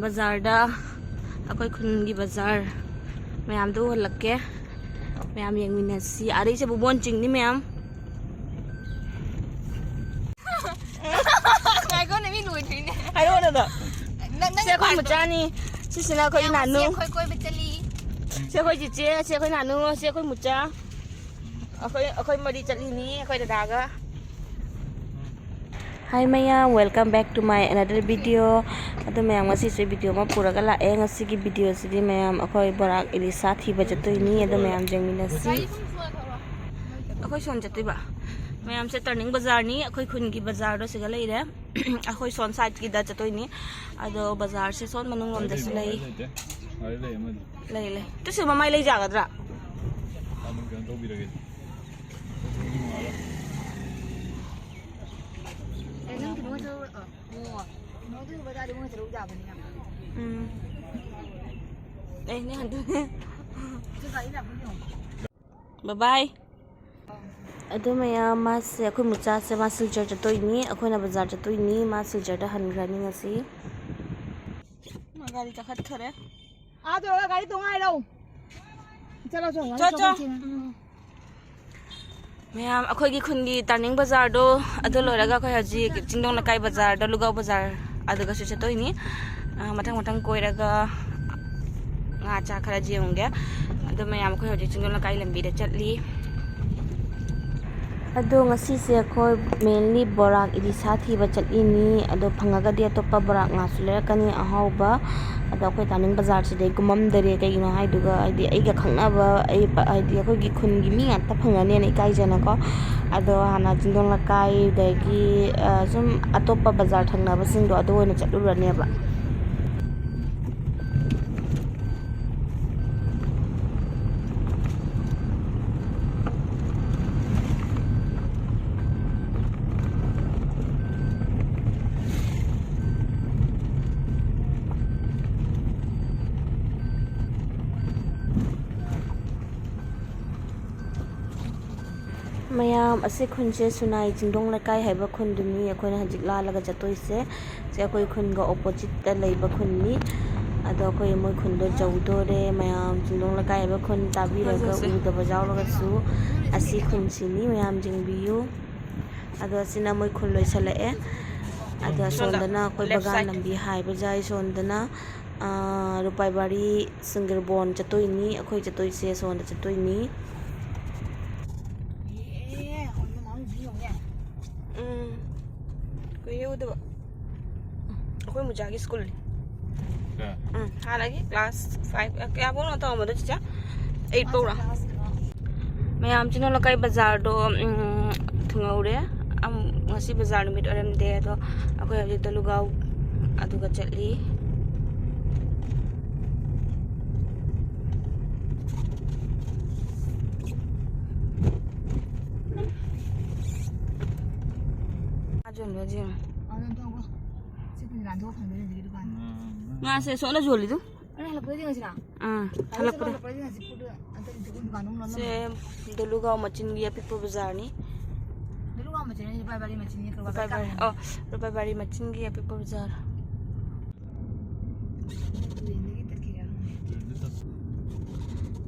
ꯕꯖꯥꯔꯗ ꯑꯩꯈꯣꯏ ꯈꯨꯟꯒꯤ ꯕꯖꯥꯔ ꯃꯌꯥꯝꯗꯣ ꯎꯍꯜꯂꯛꯀꯦ ꯃꯌꯥꯝ ꯌꯦꯡꯃꯤꯟꯅꯁꯤ ꯑꯗꯩꯁꯦ ꯕꯨꯕꯣꯟ ꯆꯤꯡꯅꯤ ꯃꯌꯥꯝ ꯉꯥꯏꯈꯣꯅꯦ ꯃꯤ ꯂꯣꯏꯗ꯭ꯔꯤꯅꯦ ꯍꯥꯏꯔꯛꯑꯣꯅꯗꯣ ꯅꯪ ꯁꯤ ꯑꯩꯈꯣꯏ ꯃꯆꯥꯅꯤ ꯁꯤꯁꯤꯅ ꯑꯩꯈꯣꯏ ꯅꯥꯅꯨ ꯑꯩꯈꯣꯏ ꯀꯣꯏꯕ ꯆꯠꯂꯤ ꯁꯤ ꯑꯩꯈꯣꯏ ꯆꯤꯆꯦ ꯁꯤ ꯑꯩꯈꯣꯏ ꯅꯥꯅꯨ ꯁꯤ ꯑꯩꯈꯣꯏ ꯃꯨꯆꯥ ꯑꯩꯈꯣꯏ ꯃꯔꯤ ꯆꯠꯂꯤꯅꯤ ꯑꯩꯈꯣꯏ ꯗꯗꯥꯒ Hi mayam, welcome back to my another video. Ado mayam ngasi video ma puraga lae ngasi ki video sidi mayam akhoi borak Elisa thiba jatoini ado mayam jengminasi akhoi son jatoi ba mayam se turning bazaar ni akhoi khun ki bazaar do siga leire akhoi son side ki da jatoini ado bazaar se son manung lom da se lei lei to se mamai lei jagadra Bye bye. Ado mayam mas akhoi mucha se ma silchar jatoini akhoi na bazaar jatoini ma silchar da hangrani ngasi ma gari ta khat khare 아, 저 가리 동아이 đâu. cho mayam akhoi gi khun gi turning bazaar do ado loiraga akhoi haji jingdong na kai bazaar do lugau bazaar aduga se jatoini matang koiraga nga cha khara jeungge ado mayam akhoi haji jingdong na kai lambi da chatli ado ngasi se akhoi mainly borak Elisa thiba chatlini ado phangaga di atopa borak nga sulerakani ahauba ado akhoi turning bazaar se dei gumam dare kai no haiduga aidi aiga khangnaba aidi akhoi gi khun gi mi ngata phangane nei kai jana ko ado hana jingdong la kai dagi zum atopa bazaar thangnaba singdo ado oina chatlurane ba mayam ase khunche sunai jingdong lakai haiba khunduni akhoi na hajik la laga jatoise se akhoi khun ga opposite ta leiba khunni ado akhoi moi khun do jawdore mayam jingdong lakai haiba khun tabi raga uda bajaw laga su asi khun sini mayam jingbiyu ado asina moi khun loisalae ado sondana akhoi bagan lambi haiba jai sondana rupai bari singirbon jatoini akhoi jatoise sonda jatoini udah aku mau jaga school lagi class 5 kayak apa nonton apa tuh 8 pura mayam cina lokai bazar do tungau deh ngasih bazar numit orang deh do aku yang jadi lugau adu keceli ajun bajing nga se so na joli tu se duluga machin gi apipo bazar ni rupai bari machin gi apipo bazar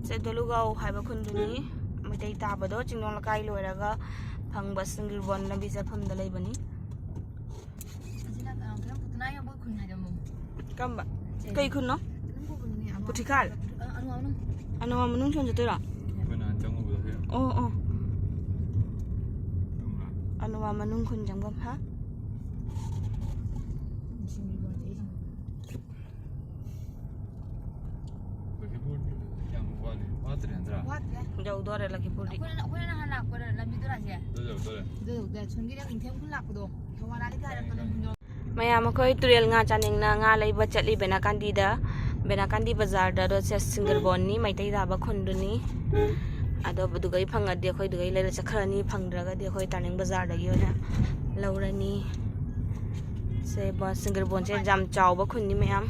se duluga haiba khunduni mitai tabado chingnong lakai loiraga phangba singirbon na bisa pham da leibani kamba kai khun no puthikal anu manung chon jatoi ra oh anu manung khun jangbam ha jauh dore lagi puldi mayam akhoi turel nga chaningna nga leiba chatli benakandi bazar da do se singirbon ni maitai da ba khunduni ado budugai phangadi akhoi dugai leila chakhrani phangdraga di akhoi turning bazar da gi ona laurani se ba singirbon se jam chaw ba khunni mayam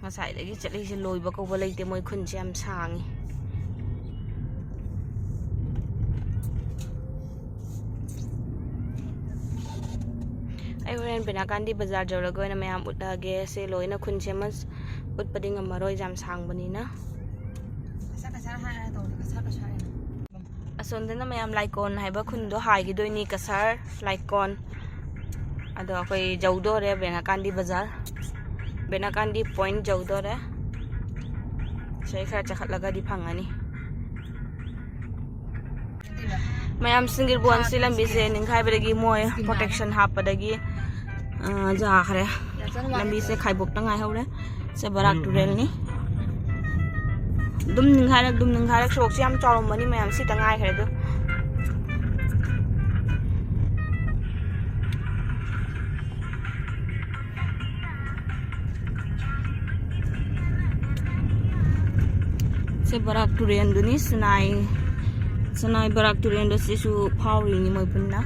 ngasai lagi chatli se loi ba ko ba leite moi khun se am sangi ai horen bena kandi bazar jawraga oina mayam utlage se loina khunche mas utpadi ngamaroi jam sangbani na asondana mayam laikon haiba khundo haigi doini kasar laikon ado akoi jawdore bena kandi bazar bena kandi point jawdore sei khara chakhatlaga di phangani mayam singir bon silam bise ningkhai bedagi moi protection hapadagi ja khare lambi se khaibok tangai hore se barak turel ni dum ningkhai sok si am chawm mani mayam si tangai khare do se barak turel duni Senai barak turel do sisu phauri ni moi punna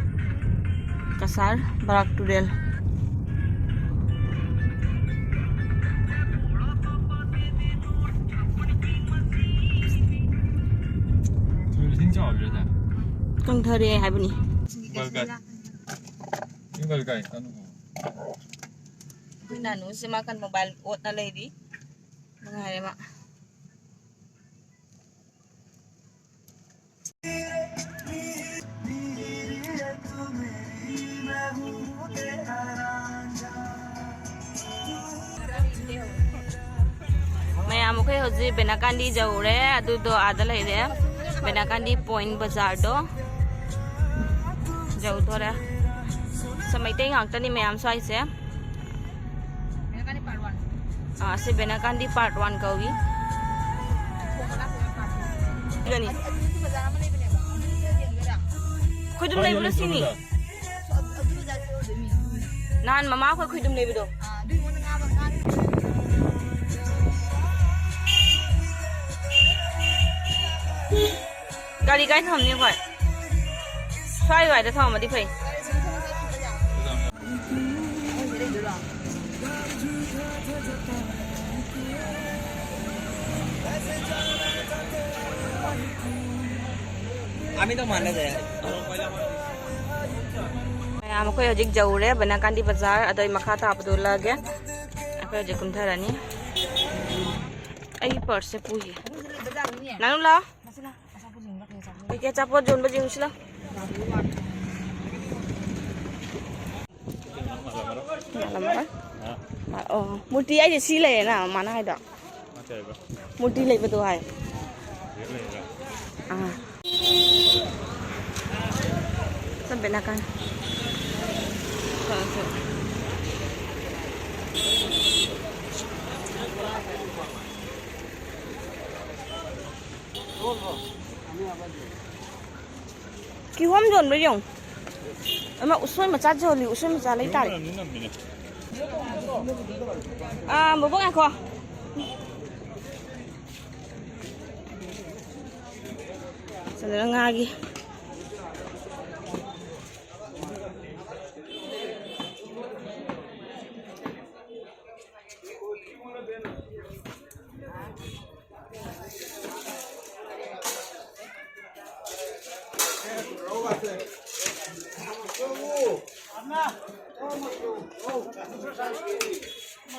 kasar barak turel kang thare haibuni balgai anu nanu se makan mobile ot na lady ngare ma mayam koi hoji benakandi jaure adu do ada leire benakandi point bazar do jau thora samai te ngak tani mayam sai se se benakandi part 1 kawi gani khudum lei bula sini nan mama ko khudum lei bido gari gai thom ni khoi sai gai da thom ma di phai আমি তো মানে যায় mayam khoi hojik jaure benakandi bazar adoi makha ta apdu lage akhoi je kumtharani ai purse puhi nanu la ke chapo jon bajing sila oh muti ai si le na mana hai da muti le ba do hai sampai nakan ki hom jon ba yong ama usoi ma cha joli usoi ma cha lai ta mo bang ko sadara ngagi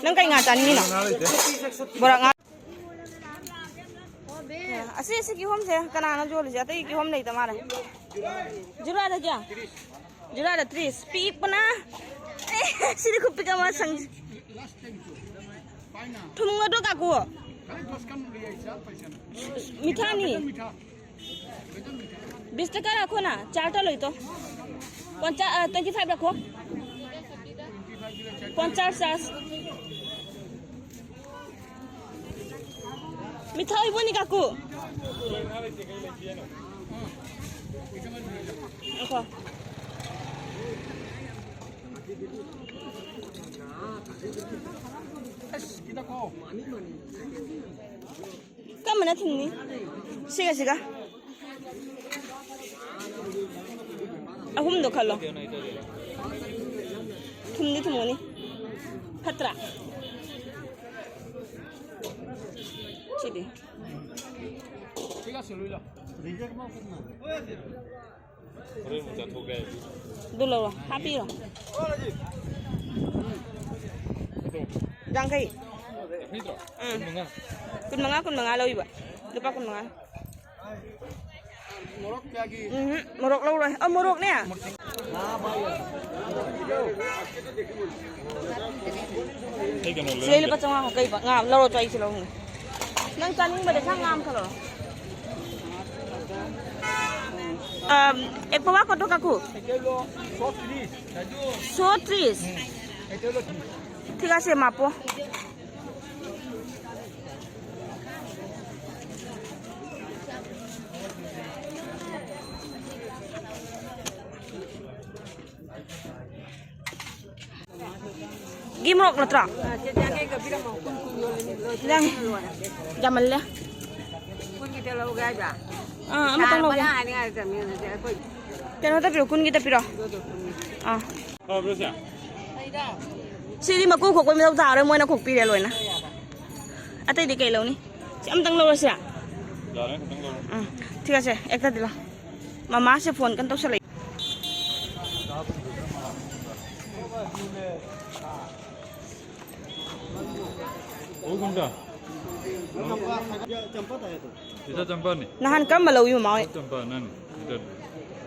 nang kai nga tan ni na borak nga asi ki hom se kana na jol ja tai ki hom nei tamara jura da kya jura da 30 pi pana siri ku pika ma sang thumnga do ka ko মিঠা নি 20 টাকা রাখো না চারটা লই তো 25 রাখো 50 মিঠা হইব নি কাকু রাখো Kamu nanti ni, siga. Aku mendo kalau, tumni ni, patra, cili. Dulu, happy lo. Jangkai. Itu. Kun mga lâu vậy? Lupa kun mga. Morok lagi. Morok lâu rồi. Morok nè. Sila lupa sa mga kay nga lâu rồi sila. Nang kaning ba sa ngam ka lo? Ekpawa ko to kaku. So tris. ঠিক আছে মাপো Gimrok na tra. Lang. Jamal le. Kun kita lau gaja. Ama tong lo. Mana ada ada minum ada koi. Kano ta piro kun kita piro. Berapa? Sili mà cô khục với mình già rồi mới nó khục pi rồi nè. À đây đi cây lâu nè. Chị âm tăng lâu rồi sao? Jalan ke tengah. ঠিক আছে একটা দিলাম. মামা সে phone কেন তো চলে. Oh, gunda. Bisa campa nih. Nahan kam mà lâu yêu mà ấy. Campa nan. Itu.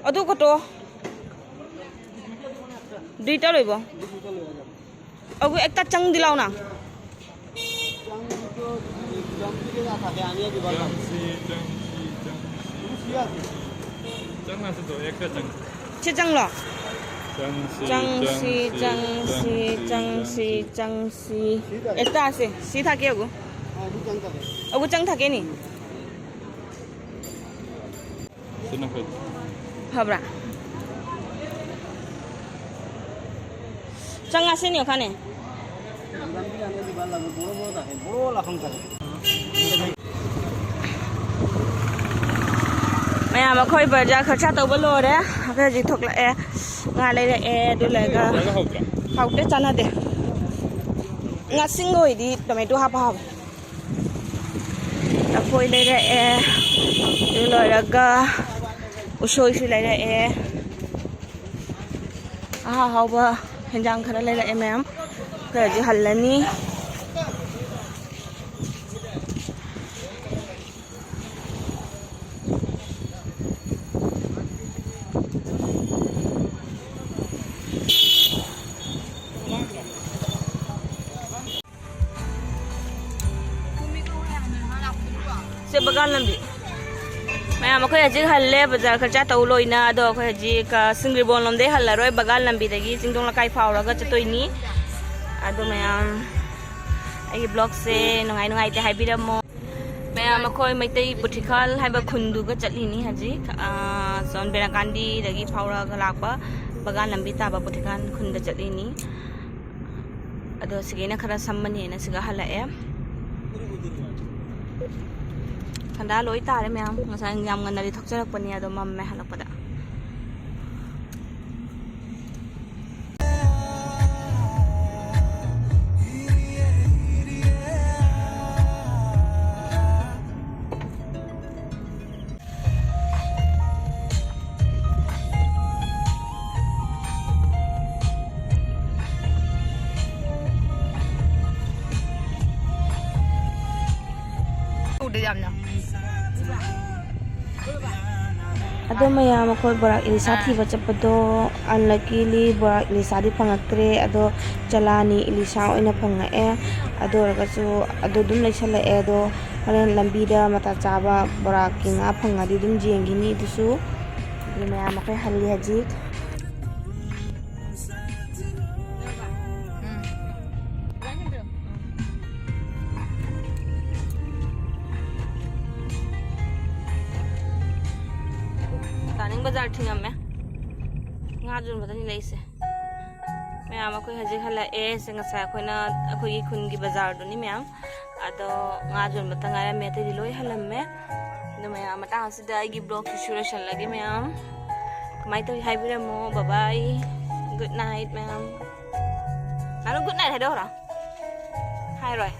Ở đâu có to. Đi tới rồi bộ. Aku ekta cang dilaw na. Cang masih tu, ekta cang. Che cang lo. Cang si. Ekta ase. Si থাকে aku. Aku cang থাকে ni. Senang kan? Habra. Cang ase ni ওখানে. Maya mà khơi bờ ra khơi cha tàu bờ lô đấy, cái gì thuộc là ngà lấy đấy đưa lại cái học đấy chăn đấy, ngà sinh ngồi đi, tụi mày đua hấp hấp, đã khơi lấy đấy đưa lại là cái usoi xí lấy đấy, học bờ hiện trạng khơi lấy đấy em, cái gì hẳn là ní. से बगान लंबी मैं हम कोई अजी हल्ले बाजार खर्चा तौ लोइना दो कोई अजी का सिंगरी बोन लंदे हल्ला रोय बगान लंबी दगी सिंगदों लकाई फावरगा चतोइनी अदो मैं आई ब्लॉग से नुंगाई नुंगाई ते हाइबिरमो मैं हम कोई मैतै पुठिखाल हाइबा खुंदु गा चटलिनी हजी सोन बेराकांडी दगी फावरगा लाकबा बगान लंबी ताबा पुठिखाल खुंदा चटलिनी अदो सिगेना खरा सम्मनी ना सिगा हल्लाए Khanda lối ta đấy mẹ không? Ngasa ngam ngân đi thóc cho được bania đồ mầm mẹ halak pada. Udah jamnya. Ado maya makoy borak ilisa thiba chapado unluckily borak ilisa di phangaktre ado chalani ilisa oina phangae ado ragasu ado dum laisala e ado haren lambi da mata chaba borak kinga phangadi dum jengini dusu maya makoy halli haji Taning bazar thingam me nga jun badani leise ma'am अखोई हजिक हला ए संग सा अखोइना अखोई खुन की बाजार दुनी मैम अदो nga jun batanga me te diloi halam me do ma'am मता हसिदा आगी ब्लॉग शुरुशन लगे मैम कमाई तो हाइबिरा मो bye bye good night ma'am hello good night है दो रा हाय रोय